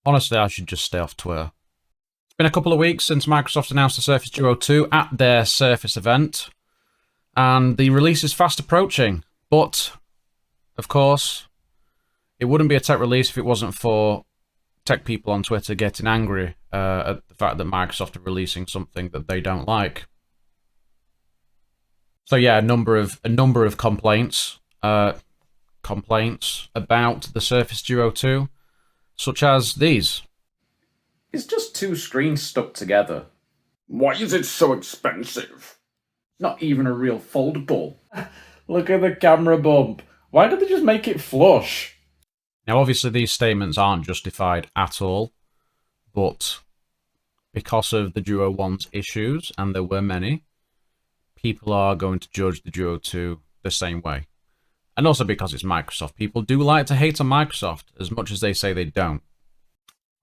Honestly, I should just stay off Twitter. It's been a couple of weeks since Microsoft announced the Surface Duo 2 at their Surface event, and the release is fast approaching. But, of course, it wouldn't be a tech release if it wasn't for tech people on Twitter getting angry at the fact that Microsoft are releasing something that they don't like. So yeah, a number of complaints about the Surface Duo 2, such as these. It's just two screens stuck together. Why is it so expensive? Not even a real foldable. Look at the camera bump. Why don't they just make it flush? Now, obviously, these statements aren't justified at all, but because of the Duo 1's issues, and there were many, people are going to judge the Duo 2 the same way. And also because it's Microsoft. People do like to hate on Microsoft as much as they say they don't.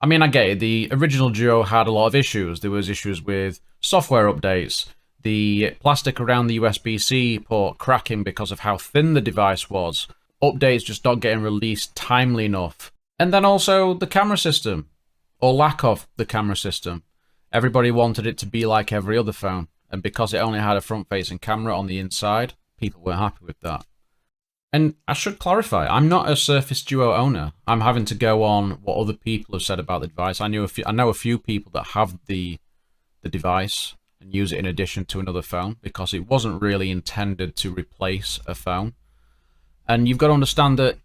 I mean, I get it. The original Duo had a lot of issues. There was issues with software updates, the plastic around the USB-C port cracking because of how thin the device was, updates just not getting released timely enough, and then also the camera system, or lack of the camera system. Everybody wanted it to be like every other phone, and because it only had a front-facing camera on the inside, people weren't happy with that. And I should clarify, I'm not a Surface Duo owner. I'm having to go on what other people have said about the device. I know a few people that have the device and use it in addition to another phone because it wasn't really intended to replace a phone. And you've got to understand that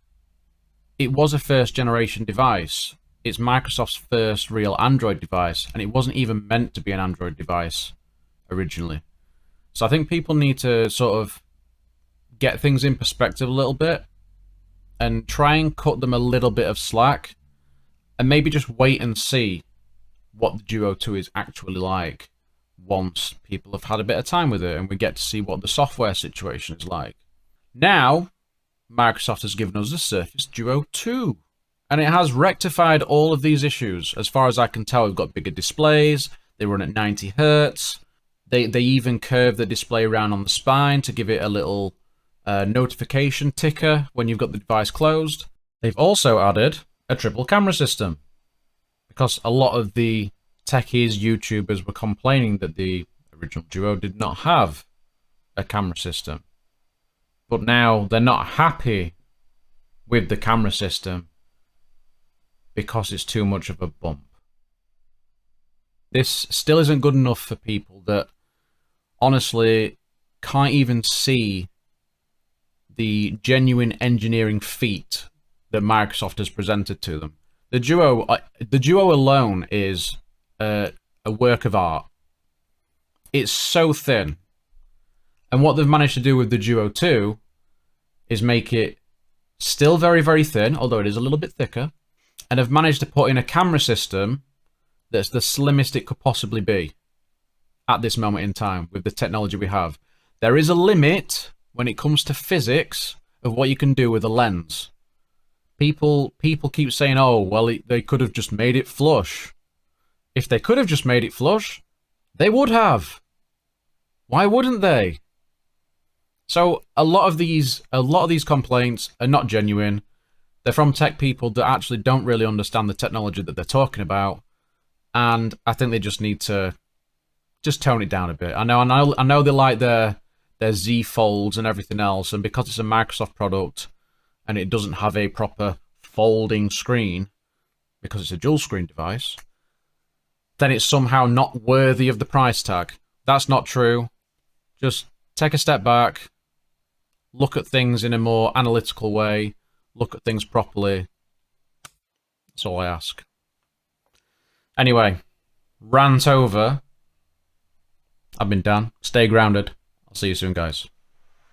it was a first-generation device. It's Microsoft's first real Android device, and it wasn't even meant to be an Android device originally. So I think people need to sort of get things in perspective a little bit and try and cut them a little bit of slack and maybe just wait and see what the Duo 2 is actually like once people have had a bit of time with it and we get to see what the software situation is like. Now, Microsoft has given us the Surface Duo 2, and it has rectified all of these issues. As far as I can tell, we've got bigger displays, they run at 90 Hz, they even curve the display around on the spine to give it a little notification ticker when you've got the device closed. They've also added a triple camera system because a lot of the techies, YouTubers were complaining that the original Duo did not have a camera system. But now they're not happy with the camera system because it's too much of a bump. This still isn't good enough for people that honestly can't even see the genuine engineering feat that Microsoft has presented to them. The Duo alone is a work of art. It's so thin. And what they've managed to do with the Duo 2 is make it still very, very thin, although it is a little bit thicker, and have managed to put in a camera system that's the slimmest it could possibly be at this moment in time with the technology we have. There is a limit when it comes to physics of what you can do with a lens. People keep saying, oh, well, they could have just made it flush. If they could have just made it flush, they would have. Why wouldn't they? So a lot of these complaints are not genuine. They're from tech people that actually don't really understand the technology that they're talking about, and I think they just need to just tone it down a bit. I know they like their Z folds and everything else, and because it's a Microsoft product and it doesn't have a proper folding screen because it's a dual screen device, then it's somehow not worthy of the price tag. That's not true. Just take a step back, look at things in a more analytical way, look at things properly. That's all I ask. Anyway, rant over. I've been Dan. Stay grounded. I'll see you soon, guys.